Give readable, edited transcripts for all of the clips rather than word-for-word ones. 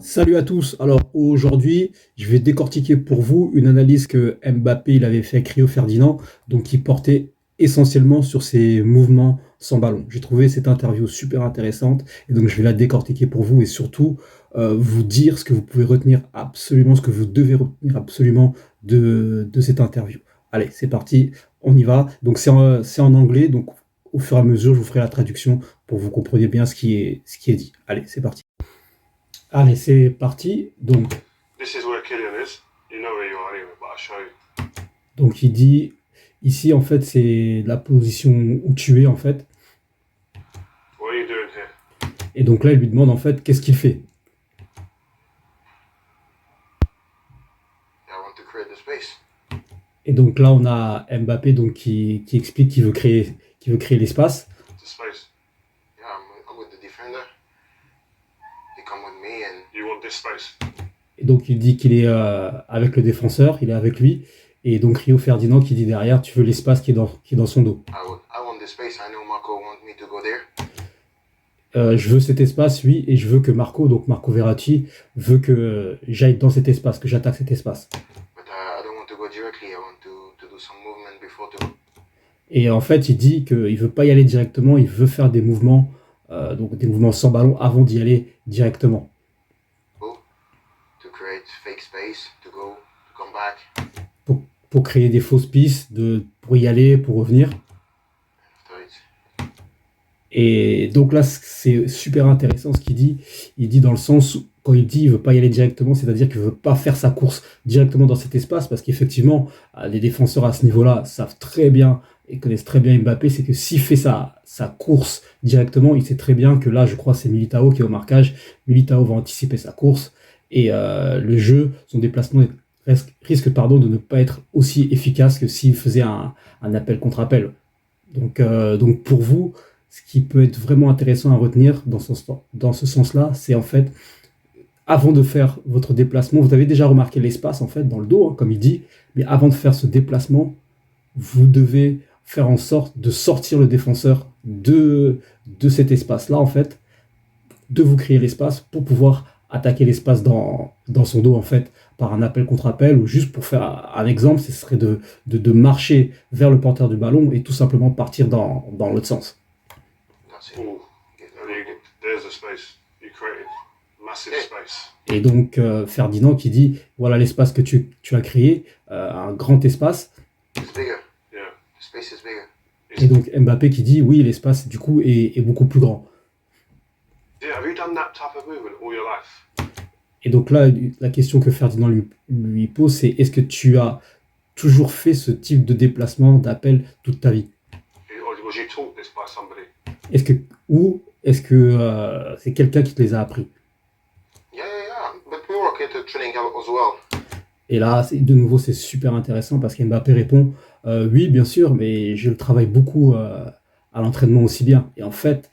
Salut à tous. Alors aujourd'hui, je vais décortiquer pour vous une analyse que Mbappé il avait fait avec Rio Ferdinand, donc qui portait essentiellement sur ses mouvements sans ballon. J'ai trouvé cette interview super intéressante et donc je vais la décortiquer pour vous et surtout vous dire ce que vous pouvez retenir absolument, ce que vous devez retenir absolument de cette interview. Allez, c'est parti, on y va. Donc c'est en anglais, donc au fur et à mesure, je vous ferai la traduction pour que vous compreniez bien ce qui est dit. Allez, c'est parti. Allez, c'est parti. This is where Killian is. You know where you are anyway, but I'll show you. Donc il dit, ici en fait c'est la position où tu es en fait. What are you doing here? Et donc là il lui demande en fait qu'est-ce qu'il fait. I want to create the space. Et donc là on a Mbappé donc qui explique qu'il veut créer l'espace. The space. Yeah, I'm with the defender. You come with me and you want this space. Et donc il dit qu'il est avec le défenseur, il est avec lui. Et donc Rio Ferdinand qui dit derrière, tu veux l'espace qui est dans son dos. I want this space. I know Marco wants me to go there. Je veux cet espace, oui, et je veux que Marco Verratti, veut que j'aille dans cet espace, que j'attaque cet espace. But I don't want to go directly. I want to do some movement before to go. Et en fait, il dit qu'il ne veut pas y aller directement, il veut faire des mouvements, donc des mouvements sans ballon avant d'y aller directement. To create fake space, to go, to come back. Pour créer des fausses pistes, pour y aller, pour revenir. After it. Et donc là, c'est super intéressant ce qu'il dit. Il dit dans le sens où, quand il dit qu'il ne veut pas y aller directement, c'est-à-dire qu'il ne veut pas faire sa course directement dans cet espace, parce qu'effectivement, les défenseurs à ce niveau-là savent très bien et connaissent très bien Mbappé, c'est que s'il fait sa course directement, il sait très bien que là, je crois, c'est Militao qui est au marquage. Militao va anticiper sa course et le jeu, son déplacement risque de ne pas être aussi efficace que s'il faisait un appel contre appel. Donc pour vous, ce qui peut être vraiment intéressant à retenir dans ce sens-là, c'est en fait, avant de faire votre déplacement, vous avez déjà remarqué l'espace en fait dans le dos, hein, comme il dit, mais avant de faire ce déplacement, vous devez faire en sorte de sortir le défenseur de cet espace-là, en fait, de vous créer l'espace pour pouvoir attaquer l'espace dans son dos, en fait, par un appel contre appel, ou juste pour faire un exemple, ce serait de marcher vers le porteur du ballon et tout simplement partir dans l'autre sens. That's it. There's the space. You created massive space. Et donc Ferdinand qui dit, voilà l'espace que tu as créé, un grand espace. It's bigger. Yeah. The space is bigger. Et donc Mbappé qui dit, oui, l'espace du coup est beaucoup plus grand. Yeah, have you done that type of movement all your life? Et donc là, la question que Ferdinand lui pose, c'est est-ce que tu as toujours fait ce type de déplacement, d'appel toute ta vie? Or was you taught this by somebody? Est-ce que c'est quelqu'un qui te les a appris? Yeah. But we work at the training as well. Et là, de nouveau, c'est super intéressant parce qu'Mbappé répond oui, bien sûr, mais je le travaille beaucoup à l'entraînement aussi bien. Et en fait,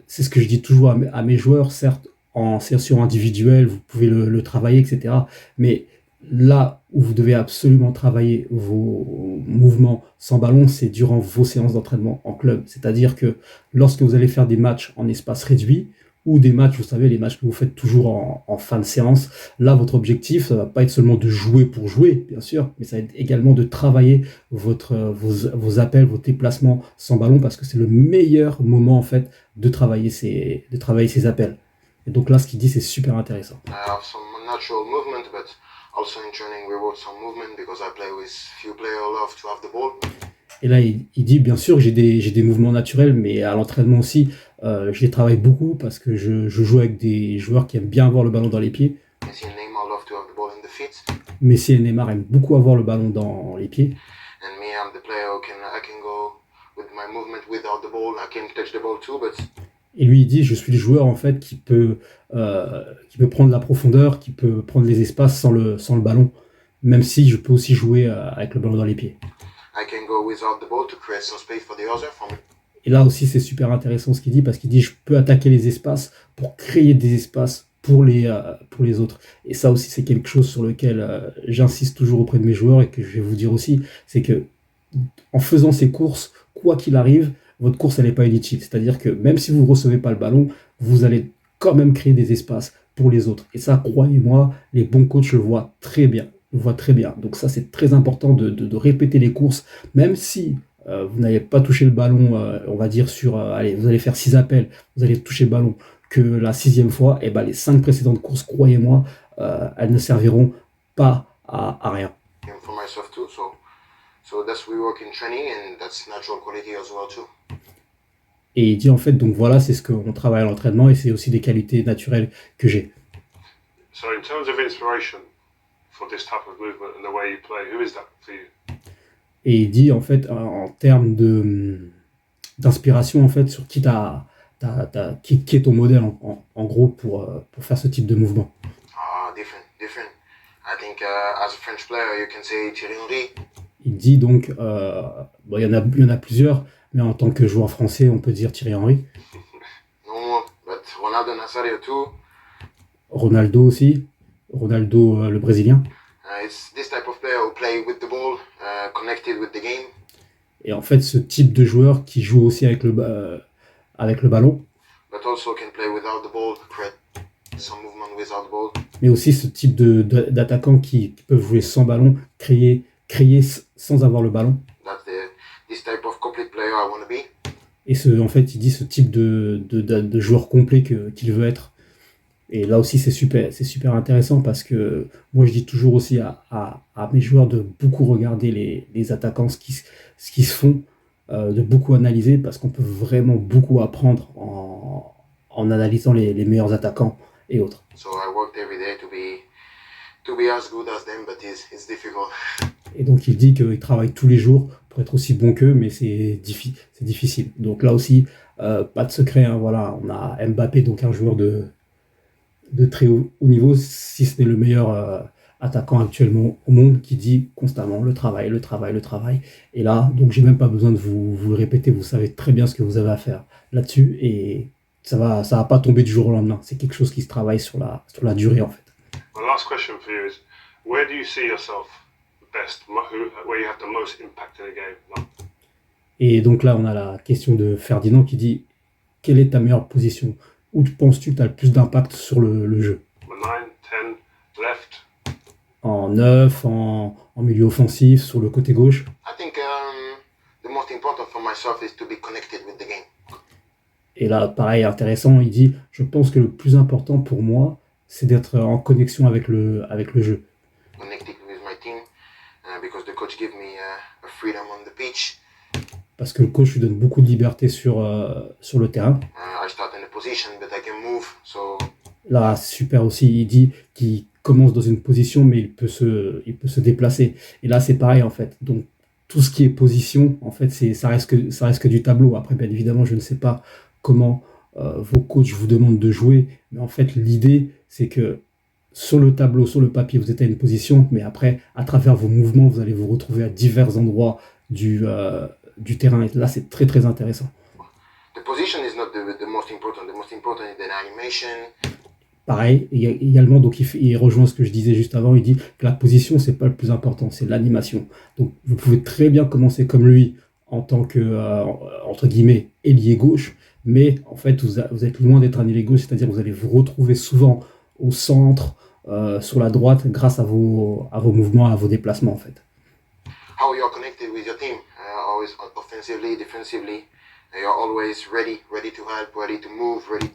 c'est ce que je dis toujours à mes joueurs, certes, en session individuelle, vous pouvez le travailler, etc. Mais là où vous devez absolument travailler vos mouvements sans ballon, c'est durant vos séances d'entraînement en club. C'est-à-dire que lorsque vous allez faire des matchs en espace réduit, ou des matchs, vous savez, les matchs que vous faites toujours en fin de séance, là, votre objectif, ça va pas être seulement de jouer pour jouer, bien sûr, mais ça va être également de travailler vos appels, vos déplacements sans ballon, parce que c'est le meilleur moment, en fait, de travailler ces appels. Et donc là, ce qu'il dit, c'est super intéressant. I have some natural movement, but also in training we work some movement because I play with few players who love to have the ball. Et là, il dit, bien sûr, j'ai des mouvements naturels, mais à l'entraînement aussi, je les travaille beaucoup parce que je joue avec des joueurs qui aiment bien avoir le ballon dans les pieds. Messi and Neymar love to have the ball in the feet, Messi et Neymar aiment beaucoup avoir le ballon dans les pieds. and me, I'm the player who I can go with my movement without the ball. I can touch the ball too, but Et lui, il dit, je suis le joueur en fait qui peut prendre la profondeur, qui peut prendre les espaces sans le ballon, même si je peux aussi jouer avec le ballon dans les pieds. I can go without the ball to create some space for the other. For me. Et là aussi, c'est super intéressant ce qu'il dit, parce qu'il dit, je peux attaquer les espaces pour créer des espaces pour les autres. Et ça aussi, c'est quelque chose sur lequel j'insiste toujours auprès de mes joueurs et que je vais vous dire aussi, c'est que en faisant ces courses, quoi qu'il arrive, votre course, elle n'est pas inutile. C'est-à-dire que même si vous ne recevez pas le ballon, vous allez quand même créer des espaces pour les autres. Et ça, croyez-moi, les bons coachs le voient très bien. Le voient très bien. Donc ça, c'est très important de répéter les courses, même si vous n'avez pas touché le ballon, on va dire allez, vous allez faire 6 appels, vous allez toucher le ballon que la sixième fois, et ben les 5 précédentes courses, croyez-moi, elles ne serviront pas à rien. And for myself too. So that's we work in training, and that's natural quality as well too. Et il dit en fait, donc voilà, c'est ce qu'on travaille à l'entraînement et c'est aussi des qualités naturelles que j'ai. So in terms of inspiration for this type of movement and the way you play, who is that for you? Et il dit en fait, en termes d'inspiration, en fait, sur qui est ton modèle en gros pour faire ce type de mouvement. Different. I think as a French player, you can say Thierry Henry. Il dit donc, bon, il y en a plusieurs, mais en tant que joueur français, on peut dire Thierry Henry. No, but Ronaldo Nazario too. Ronaldo aussi, Ronaldo le Brésilien. It's this type of player who play with the ball, connected with the game. Et en fait, ce type de joueur qui joue aussi avec le ballon, But also can play without the ball, create some movement without the ball. mais aussi ce type d'attaquants qui peuvent jouer sans ballon, créer sans avoir le ballon. That's this type of complete player I want to be. Et en fait, il dit ce type de joueur complet qu'il veut être. Et là aussi, c'est super intéressant parce que moi, je dis toujours aussi à mes joueurs de beaucoup regarder les attaquants, ce qui se font, de beaucoup analyser parce qu'on peut vraiment beaucoup apprendre en analysant les meilleurs attaquants et autres. So I worked every day to be as good as them, but it's difficult. Et donc, il dit qu'il travaille tous les jours pour être aussi bon qu'eux, mais c'est difficile. Donc là aussi, pas de secret, hein, voilà, on a Mbappé, donc un joueur de très haut niveau, si ce n'est le meilleur attaquant actuellement au monde, qui dit constamment le travail. Et là, donc j'ai même pas besoin de vous le répéter, vous savez très bien ce que vous avez à faire là-dessus, et ça va pas tomber du jour au lendemain. C'est quelque chose qui se travaille sur la durée en fait. My last question for you is, where do you see yourself best? Where you have the most impact in the game? Et donc là, on a la question de Ferdinand qui dit quelle est ta meilleure position? Où penses-tu que tu as le plus d'impact sur le jeu? 9, 10, left. En 9, en milieu offensif, sur le côté gauche. I think the most important for myself is to be connected with the game. Et là, pareil, intéressant, il dit je pense que le plus important pour moi, c'est d'être en connexion avec le jeu. Connected with my team, because the coach give me a freedom on the pitch. Parce que le coach lui donne beaucoup de liberté sur le terrain. I start in a position, but I can move. So Là, super aussi, il dit qu'il commence dans une position, mais il peut se déplacer. Et là, c'est pareil, en fait. Donc, tout ce qui est position, en fait, ça reste que du tableau. Après, bien évidemment, je ne sais pas comment vos coachs vous demandent de jouer, mais en fait, l'idée, c'est que sur le tableau, sur le papier, vous êtes à une position, mais après, à travers vos mouvements, vous allez vous retrouver à divers endroits du terrain. Et là, c'est très, très intéressant. the position is not the most important. The most important is the animation. Pareil, également, donc il rejoint ce que je disais juste avant, il dit que la position, c'est pas le plus important, c'est l'animation. Donc vous pouvez très bien commencer comme lui en tant que, entre guillemets, ailier gauche, mais en fait, vous êtes loin d'être un ailier gauche, c'est-à-dire que vous allez vous retrouver souvent au centre, sur la droite, grâce à vos mouvements, à vos déplacements, en fait. How you're connected with your team, always offensively, defensively. You're always ready to help, ready to move, ready.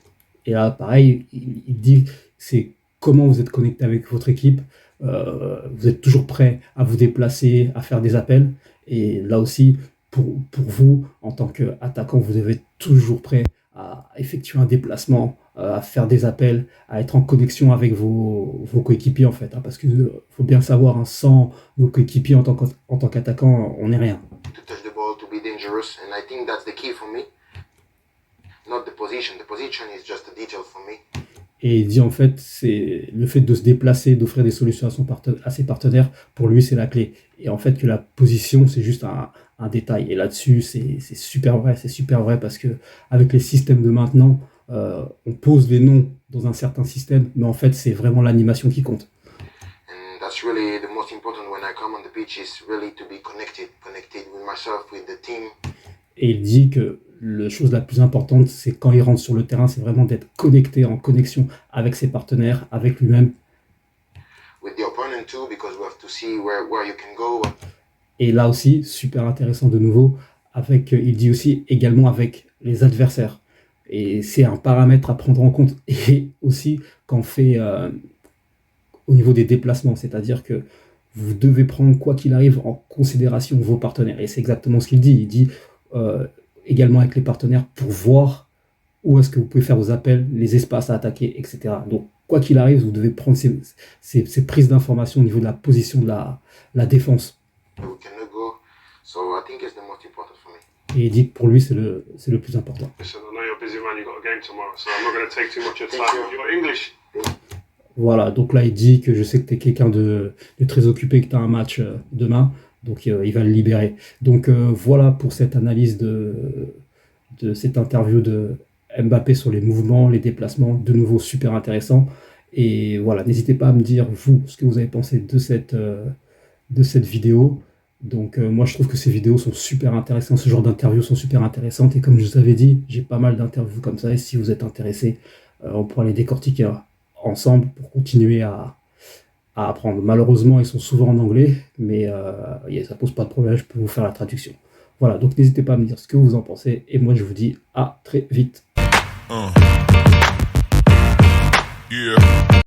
Et là, pareil, il dit c'est comment vous êtes connecté avec votre équipe. Vous êtes toujours prêt à vous déplacer, à faire des appels. Et là aussi, pour vous, en tant qu'attaquant, vous devez être toujours prêt à effectuer un déplacement, à faire des appels, à être en connexion avec vos coéquipiers, en fait. Hein, parce qu'il faut bien savoir, hein, sans nos coéquipiers en tant qu'attaquant, on n'est rien. To touch the ball, to be dangerous, and I think that's the key for me. Not the position. The position is just a detail for me. Et il dit en fait, c'est le fait de se déplacer, d'offrir des solutions à ses partenaires, pour lui, c'est la clé. Et en fait, que la position, c'est juste un détail. Et là-dessus, c'est super vrai parce que avec les systèmes de maintenant, on pose les noms dans un certain système, mais en fait, c'est vraiment l'animation qui compte. And that's really the most important when I come on the pitch is really to be connected with myself, with the team. Et il dit que la chose la plus importante, c'est quand il rentre sur le terrain, c'est vraiment d'être connecté, en connexion avec ses partenaires, avec lui-même. with the opponent too, because we have to see where you can go. Et là aussi, super intéressant de nouveau, avec, il dit aussi également avec les adversaires. Et c'est un paramètre à prendre en compte. Et aussi quand on fait au niveau des déplacements, c'est-à-dire que vous devez prendre, quoi qu'il arrive, en considération vos partenaires. Et c'est exactement ce qu'il dit. Il dit également avec les partenaires pour voir où est-ce que vous pouvez faire vos appels, les espaces à attaquer, etc. Donc, quoi qu'il arrive, vous devez prendre ces prises d'informations au niveau de la position de la défense. We cannot go. So I think it's the most important for me. Et il dit que pour lui, c'est le plus important. Listen, I know you're a busy man, you've got a game tomorrow, so I'm not going to take too much of your time. You're English. Voilà, donc là, il dit que je sais que tu es quelqu'un de très occupé, que tu as un match demain, donc il va le libérer. Donc voilà pour cette analyse de cette interview de Mbappé sur les mouvements, les déplacements, de nouveau super intéressant. Et voilà, n'hésitez pas à me dire, vous, ce que vous avez pensé de cette vidéo. Donc moi, je trouve que ces vidéos sont super intéressantes, ce genre d'interviews sont super intéressantes. Et comme je vous avais dit, j'ai pas mal d'interviews comme ça. Et si vous êtes intéressés, on pourra les décortiquer ensemble pour continuer à apprendre. Malheureusement, ils sont souvent en anglais, mais ça pose pas de problème, je peux vous faire la traduction. Voilà, donc n'hésitez pas à me dire ce que vous en pensez, et moi je vous dis à très vite. Yeah.